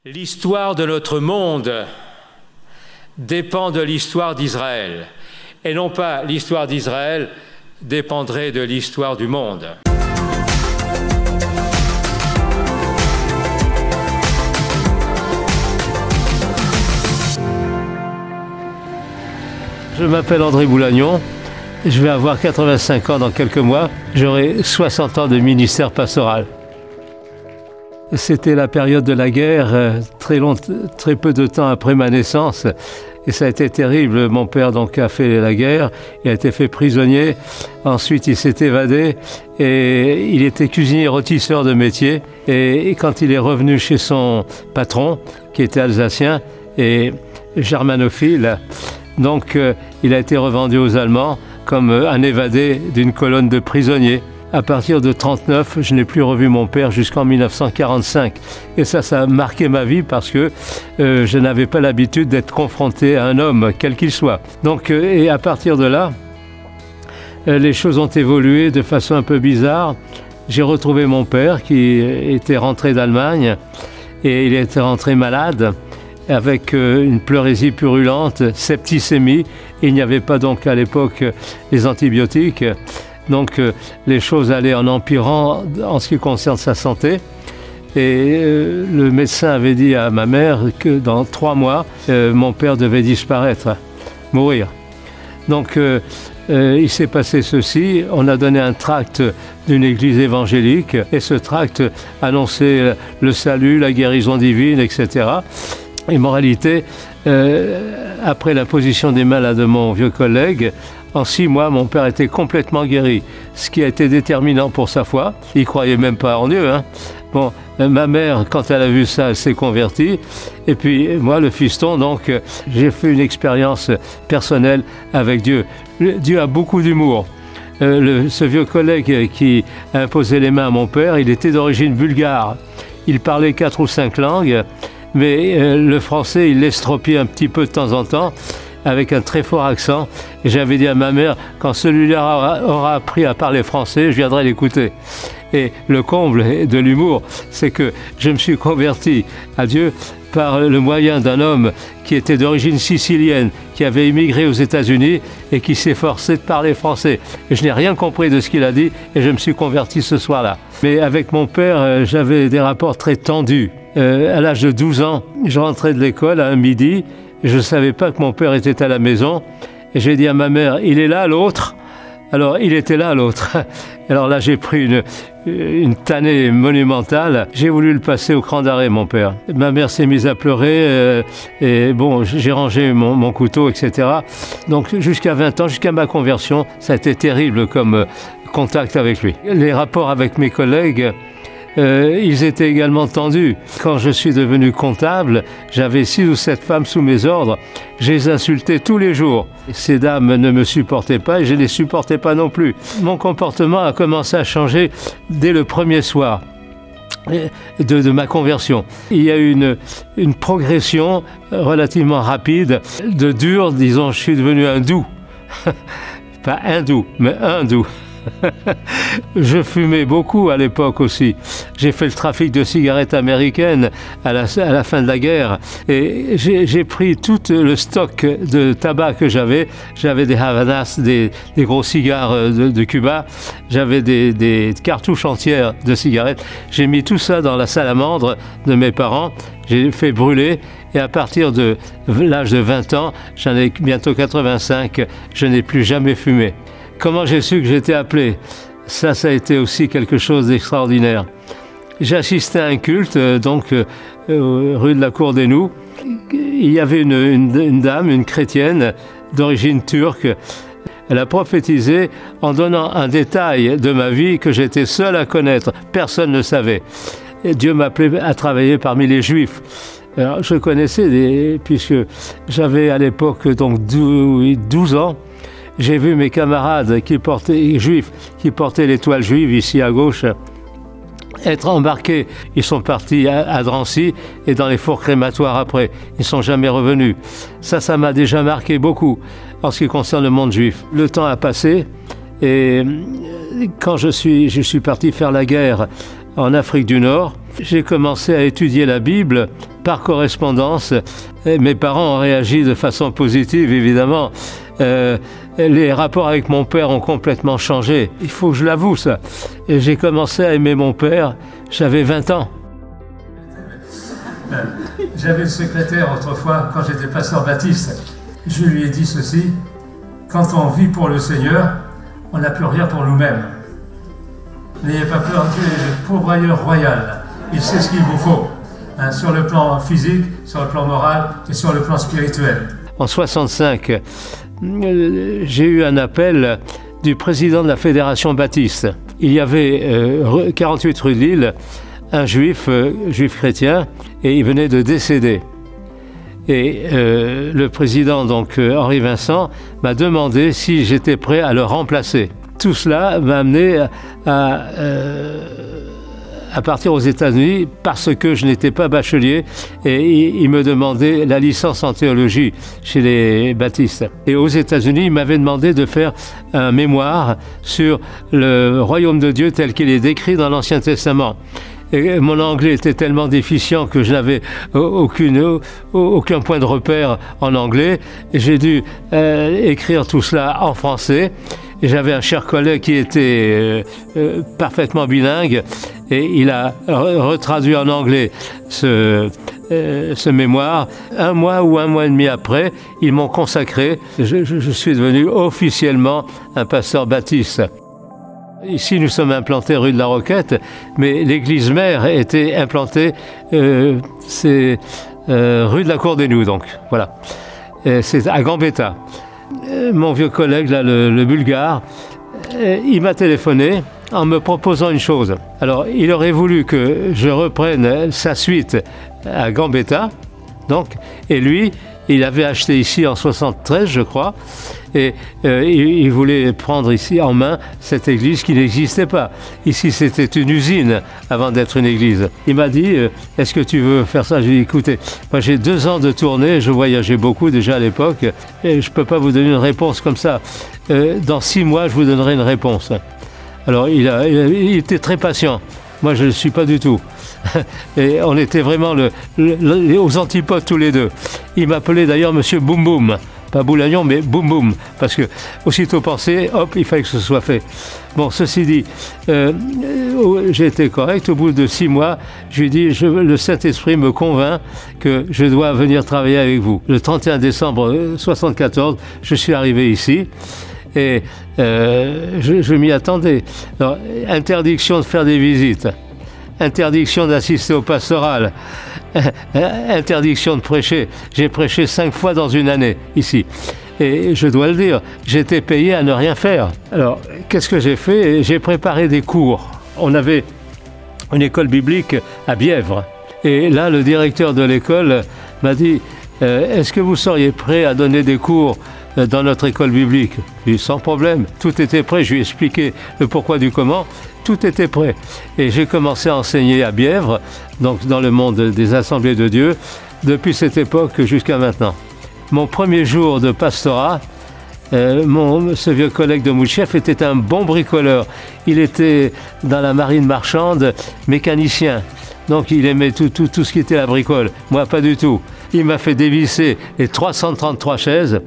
L'histoire de notre monde dépend de l'histoire d'Israël, et non pas l'histoire d'Israël dépendrait de l'histoire du monde. Je m'appelle André Boulagnon, je vais avoir 85 ans dans quelques mois, j'aurai 60 ans de ministère pastoral. C'était la période de la guerre, très peu de temps après ma naissance, et ça a été terrible. Mon père donc a fait la guerre, il a été fait prisonnier, ensuite il s'est évadé, et il était cuisinier rôtisseur de métier, et quand il est revenu chez son patron, qui était alsacien et germanophile, donc il a été revendu aux Allemands comme un évadé d'une colonne de prisonniers. À partir de 1939, je n'ai plus revu mon père jusqu'en 1945. Et ça a marqué ma vie parce que je n'avais pas l'habitude d'être confronté à un homme, quel qu'il soit. Donc, et à partir de là, les choses ont évolué de façon un peu bizarre. J'ai retrouvé mon père qui était rentré d'Allemagne et il était rentré malade avec une pleurésie purulente, septicémie. Il n'y avait pas donc à l'époque les antibiotiques. Donc les choses allaient en empirant en ce qui concerne sa santé. Et le médecin avait dit à ma mère que dans 3 mois, mon père devait disparaître, mourir. Donc il s'est passé ceci, on a donné un tract d'une église évangélique et ce tract annonçait le salut, la guérison divine, etc. Et moralité, après l'imposition des mains de mon vieux collègue, en 6 mois, mon père était complètement guéri, ce qui a été déterminant pour sa foi. Il ne croyait même pas en Dieu, hein. Bon, ma mère, quand elle a vu ça, elle s'est convertie. Et puis moi, le fiston, donc, j'ai fait une expérience personnelle avec Dieu. Dieu a beaucoup d'humour. Ce vieux collègue qui a imposé les mains à mon père, il était d'origine bulgare. Il parlait 4 ou 5 langues, mais le français, il l'estropiait un petit peu de temps en temps, avec un très fort accent. Et j'avais dit à ma mère, quand celui-là aura appris à parler français, je viendrai l'écouter. Et le comble de l'humour, c'est que je me suis converti à Dieu par le moyen d'un homme qui était d'origine sicilienne, qui avait émigré aux États-Unis et qui s'efforçait de parler français. Et je n'ai rien compris de ce qu'il a dit et je me suis converti ce soir-là. Mais avec mon père, j'avais des rapports très tendus. À l'âge de 12 ans, je rentrais de l'école à un midi. Je ne savais pas que mon père était à la maison. Et j'ai dit à ma mère, il est là l'autre? Alors il était là l'autre. Alors là j'ai pris une tannée monumentale. J'ai voulu le passer au cran d'arrêt, mon père. Ma mère s'est mise à pleurer et bon, j'ai rangé mon couteau, etc. Donc jusqu'à 20 ans, jusqu'à ma conversion, ça a été terrible comme contact avec lui. Les rapports avec mes collègues, ils étaient également tendus. Quand je suis devenu comptable, j'avais 6 ou 7 femmes sous mes ordres. Je les insultais tous les jours. Ces dames ne me supportaient pas et je ne les supportais pas non plus. Mon comportement a commencé à changer dès le premier soir de ma conversion. Il y a eu une progression relativement rapide, de dur, disons, je suis devenu un doux. Pas hindou, mais un doux. Je fumais beaucoup à l'époque aussi. J'ai fait le trafic de cigarettes américaines à la fin de la guerre et j'ai pris tout le stock de tabac que j'avais. J'avais des Havanas, des gros cigares de Cuba, j'avais des cartouches entières de cigarettes. J'ai mis tout ça dans la salamandre de mes parents, j'ai fait brûler et à partir de l'âge de 20 ans, j'en ai bientôt 85, je n'ai plus jamais fumé. Comment j'ai su que j'étais appelé? Ça a été aussi quelque chose d'extraordinaire. J'ai assisté à un culte, donc rue de la Cour des Noux. Il y avait une dame, une chrétienne d'origine turque. Elle a prophétisé en donnant un détail de ma vie que j'étais seul à connaître. Personne ne savait. Et Dieu m'appelait à travailler parmi les Juifs. Alors, je connaissais, puisque j'avais à l'époque donc 12 ans. J'ai vu mes camarades juifs qui portaient l'étoile juive ici à gauche être embarqués. Ils sont partis à Drancy et dans les fours crématoires après. Ils ne sont jamais revenus. Ça m'a déjà marqué beaucoup en ce qui concerne le monde juif. Le temps a passé et quand je suis parti faire la guerre en Afrique du Nord, j'ai commencé à étudier la Bible par correspondance. Et mes parents ont réagi de façon positive, évidemment. Les rapports avec mon père ont complètement changé. Il faut que je l'avoue, ça. Et j'ai commencé à aimer mon père, j'avais 20 ans. J'avais le secrétaire autrefois, quand j'étais pasteur baptiste. Je lui ai dit ceci: quand on vit pour le Seigneur, on n'a plus rien pour nous-mêmes. N'ayez pas peur, Dieu est le pourvoyeur royal. Il sait ce qu'il vous faut, hein, sur le plan physique, sur le plan moral et sur le plan spirituel. En 65, j'ai eu un appel du président de la Fédération baptiste. Il y avait 48 rue de Lille, un juif chrétien, et il venait de décéder. Et le président, donc Henri Vincent, m'a demandé si j'étais prêt à le remplacer. Tout cela m'a amené à partir aux États-Unis parce que je n'étais pas bachelier et il me demandait la licence en théologie chez les baptistes. Et aux États-Unis, il m'avait demandé de faire un mémoire sur le royaume de Dieu tel qu'il est décrit dans l'Ancien Testament. Et mon anglais était tellement déficient que je n'avais aucun point de repère en anglais. J'ai dû écrire tout cela en français. Et j'avais un cher collègue qui était parfaitement bilingue et il a retraduit en anglais ce mémoire. Un mois ou un mois et demi après, ils m'ont consacré. Je suis devenu officiellement un pasteur baptiste. Ici, nous sommes implantés rue de la Roquette, mais l'église mère était implantée, c'est rue de la Cour des Noues, donc voilà. C'est à Gambetta. Mon vieux collègue, là, le Bulgare, il m'a téléphoné en me proposant une chose. Alors, il aurait voulu que je reprenne sa suite à Gambetta, donc, et lui, il avait acheté ici en 73, je crois, et il voulait prendre ici en main cette église qui n'existait pas. Ici, c'était une usine avant d'être une église. Il m'a dit, est-ce que tu veux faire ça? J'ai dit, écoutez, moi j'ai 2 ans de tournée, je voyageais beaucoup déjà à l'époque, et je ne peux pas vous donner une réponse comme ça. Dans 6 mois, je vous donnerai une réponse. Alors, il était très patient. Moi, je ne le suis pas du tout. Et on était vraiment aux antipodes tous les deux. Il m'appelait d'ailleurs Monsieur Boum Boum. Pas Boulagnon, mais Boum Boum. Parce que, aussitôt pensé, hop, il fallait que ce soit fait. Bon, ceci dit, j'ai été correct. Au bout de 6 mois, je lui ai dit, le Saint-Esprit me convainc que je dois venir travailler avec vous. Le 31 décembre 1974, je suis arrivé ici. Et je m'y attendais. Alors, interdiction de faire des visites. Interdiction d'assister au pastoral, interdiction de prêcher. J'ai prêché 5 fois dans une année, ici. Et je dois le dire, j'étais payé à ne rien faire. Alors, qu'est-ce que j'ai fait? J'ai préparé des cours. On avait une école biblique à Bièvre. Et là, le directeur de l'école m'a dit, est-ce que vous seriez prêt à donner des cours dans notre école biblique? J'ai dit, sans problème, tout était prêt. Je lui ai expliqué le pourquoi du comment. Tout était prêt. Et j'ai commencé à enseigner à Bièvre, donc dans le monde des assemblées de Dieu, depuis cette époque jusqu'à maintenant. Mon premier jour de pastorat, ce vieux collègue de Mouchef était un bon bricoleur. Il était dans la marine marchande, mécanicien. Donc il aimait tout ce qui était la bricole. Moi, pas du tout. Il m'a fait dévisser les 333 chaises.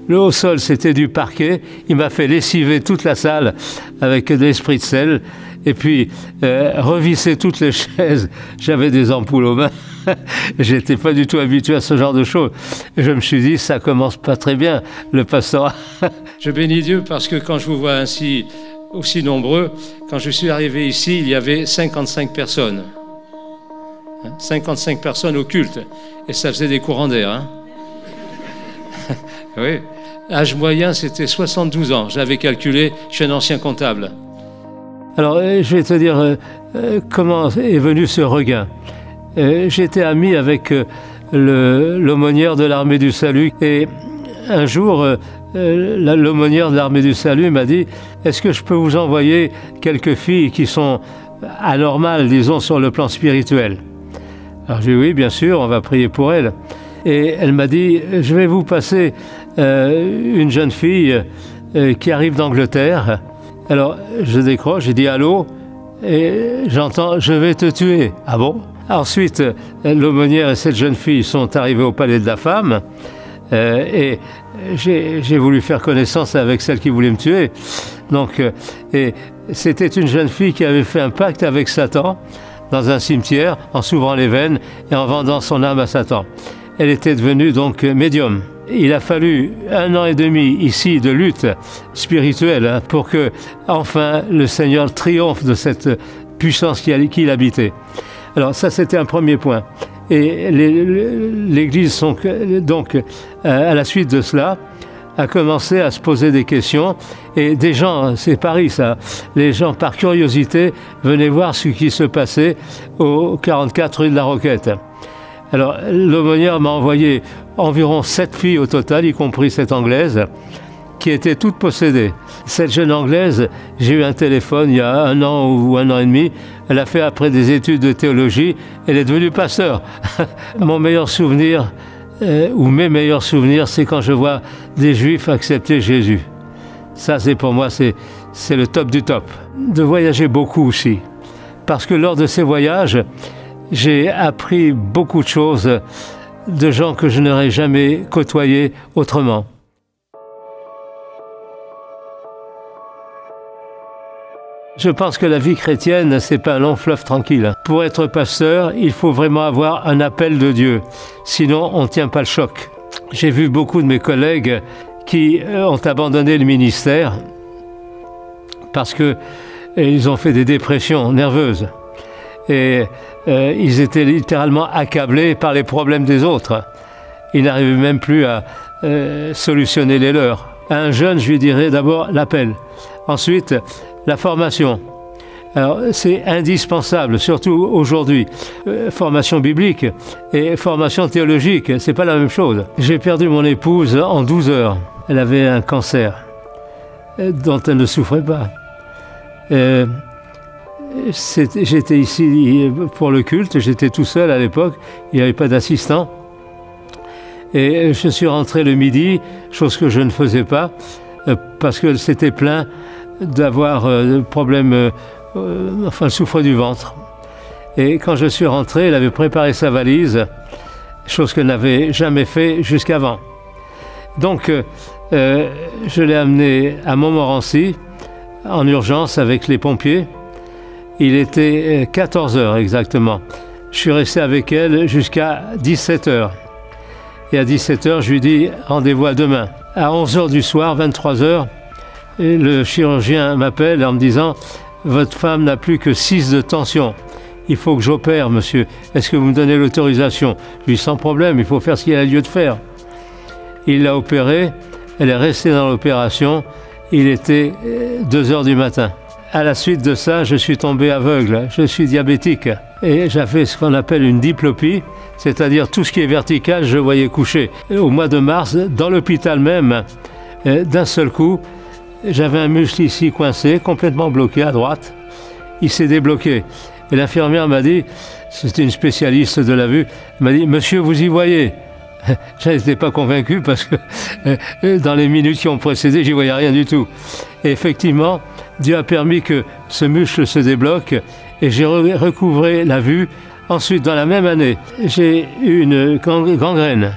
Le haut-sol, c'était du parquet. Il m'a fait lessiver toute la salle avec de l'esprit de sel. Et puis, revisser toutes les chaises. J'avais des ampoules aux mains. J'étais pas du tout habitué à ce genre de choses. Et je me suis dit, ça commence pas très bien, le pastorat. Je bénis Dieu parce que quand je vous vois ainsi, aussi nombreux, quand je suis arrivé ici, il y avait 55 personnes. 55 personnes au culte. Et ça faisait des courants d'air, hein. Oui. Âge moyen, c'était 72 ans. J'avais calculé, je suis un ancien comptable. Alors, je vais te dire comment est venu ce regain. J'étais ami avec l'aumônière de l'Armée du Salut. Et un jour, l'aumônière de l'Armée du Salut m'a dit « Est-ce que je peux vous envoyer quelques filles qui sont anormales, disons, sur le plan spirituel ?» Alors j'ai dit « Oui, bien sûr, on va prier pour elles. » Et elle m'a dit, je vais vous passer une jeune fille qui arrive d'Angleterre. Alors je décroche, j'ai dit allô, et j'entends, je vais te tuer. Ah bon? Ensuite, l'aumônière et cette jeune fille sont arrivées au palais de la femme et j'ai voulu faire connaissance avec celle qui voulait me tuer. Donc, et c'était une jeune fille qui avait fait un pacte avec Satan dans un cimetière en s'ouvrant les veines et en vendant son âme à Satan. Elle était devenue donc médium. Il a fallu 1 an et demi ici de lutte spirituelle pour que enfin le Seigneur triomphe de cette puissance qui l'habitait. Alors ça, c'était un premier point. Et l'Église, donc, à la suite de cela, a commencé à se poser des questions. Et des gens, c'est Paris ça, les gens par curiosité venaient voir ce qui se passait au 44 rue de la Roquette. Alors l'aumônière m'a envoyé environ 7 filles au total, y compris cette Anglaise, qui étaient toutes possédées. Cette jeune Anglaise, j'ai eu un téléphone il y a 1 an ou 1 an et demi, elle a fait après des études de théologie, elle est devenue pasteur. Mon meilleur souvenir, ou mes meilleurs souvenirs, c'est quand je vois des Juifs accepter Jésus. Ça, c'est pour moi, c'est le top du top. De voyager beaucoup aussi, parce que lors de ces voyages, j'ai appris beaucoup de choses de gens que je n'aurais jamais côtoyés autrement. Je pense que la vie chrétienne, c'est pas un long fleuve tranquille. Pour être pasteur, il faut vraiment avoir un appel de Dieu. Sinon, on ne tient pas le choc. J'ai vu beaucoup de mes collègues qui ont abandonné le ministère parce qu'ils ont fait des dépressions nerveuses. Et ils étaient littéralement accablés par les problèmes des autres. Ils n'arrivaient même plus à solutionner les leurs. À un jeune, je lui dirais d'abord l'appel. Ensuite, la formation. Alors, c'est indispensable, surtout aujourd'hui. Formation biblique et formation théologique, c'est pas la même chose. J'ai perdu mon épouse en 12 heures. Elle avait un cancer dont elle ne souffrait pas. J'étais ici pour le culte, j'étais tout seul à l'époque, il n'y avait pas d'assistant. Et je suis rentré le midi, chose que je ne faisais pas, parce que c'était plein d'avoir problème, enfin, elle souffrait du ventre. Et quand je suis rentré, elle avait préparé sa valise, chose qu'elle n'avait jamais fait jusqu'avant. Donc, je l'ai amenée à Montmorency, en urgence avec les pompiers. Il était 14 heures exactement. Je suis resté avec elle jusqu'à 17 heures. Et à 17 heures, je lui dis rendez-vous à demain. À 11 heures du soir, 23 heures, le chirurgien m'appelle en me disant « Votre femme n'a plus que 6 de tension. Il faut que j'opère, monsieur. Est-ce que vous me donnez l'autorisation ?» Je lui dis « Sans problème, il faut faire ce qu'il a lieu de faire. » Il l'a opérée, elle est restée dans l'opération. Il était 2 heures du matin. À la suite de ça, je suis tombé aveugle. Je suis diabétique. Et j'avais ce qu'on appelle une diplopie, c'est-à-dire tout ce qui est vertical, je voyais coucher. Et au mois de mars, dans l'hôpital même, d'un seul coup, j'avais un muscle ici coincé, complètement bloqué à droite. Il s'est débloqué. Et l'infirmière m'a dit, c'était une spécialiste de la vue, elle m'a dit « Monsieur, vous y voyez ?» Je n'étais pas convaincu parce que dans les minutes qui ont précédé, j'y voyais rien du tout. Et effectivement, Dieu a permis que ce muscle se débloque et j'ai recouvré la vue. Ensuite, dans la même année, j'ai eu une gangrène,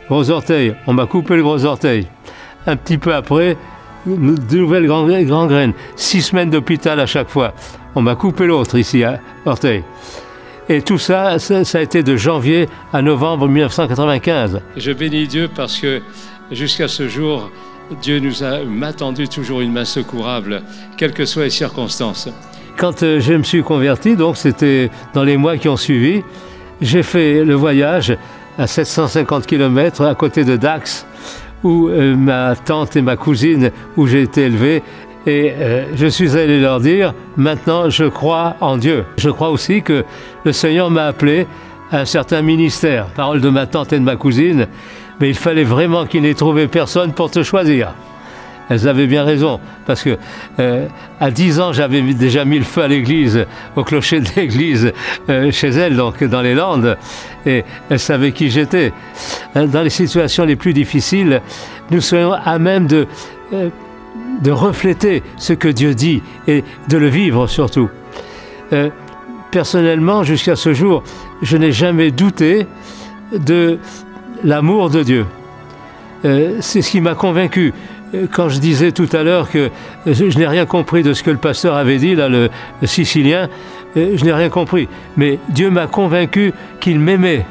gros orteil. On m'a coupé le gros orteil. Un petit peu après, de nouvelles gangrènes. 6 semaines d'hôpital à chaque fois. On m'a coupé l'autre ici, à orteil. Et tout ça, ça a été de janvier à novembre 1995. Je bénis Dieu parce que jusqu'à ce jour, Dieu m'a tendu toujours une main secourable, quelles que soient les circonstances. Quand je me suis converti, donc c'était dans les mois qui ont suivi, j'ai fait le voyage à 750 km à côté de Dax, où ma tante et ma cousine, où j'ai été élevé, et je suis allé leur dire, maintenant je crois en Dieu. Je crois aussi que le Seigneur m'a appelé à un certain ministère. Parole de ma tante et de ma cousine, mais il fallait vraiment qu'ils n'aient trouvé personne pour te choisir. Elles avaient bien raison, parce que à 10 ans, j'avais déjà mis le feu à l'église, au clocher de l'église, chez elles, donc dans les Landes, et elles savaient qui j'étais. Dans les situations les plus difficiles, nous soyons à même de refléter ce que Dieu dit et de le vivre surtout. personnellement, jusqu'à ce jour, je n'ai jamais douté de l'amour de Dieu. C'est ce qui m'a convaincu. Quand je disais tout à l'heure que je n'ai rien compris de ce que le pasteur avait dit, là, le Sicilien, je n'ai rien compris. Mais Dieu m'a convaincu qu'il m'aimait.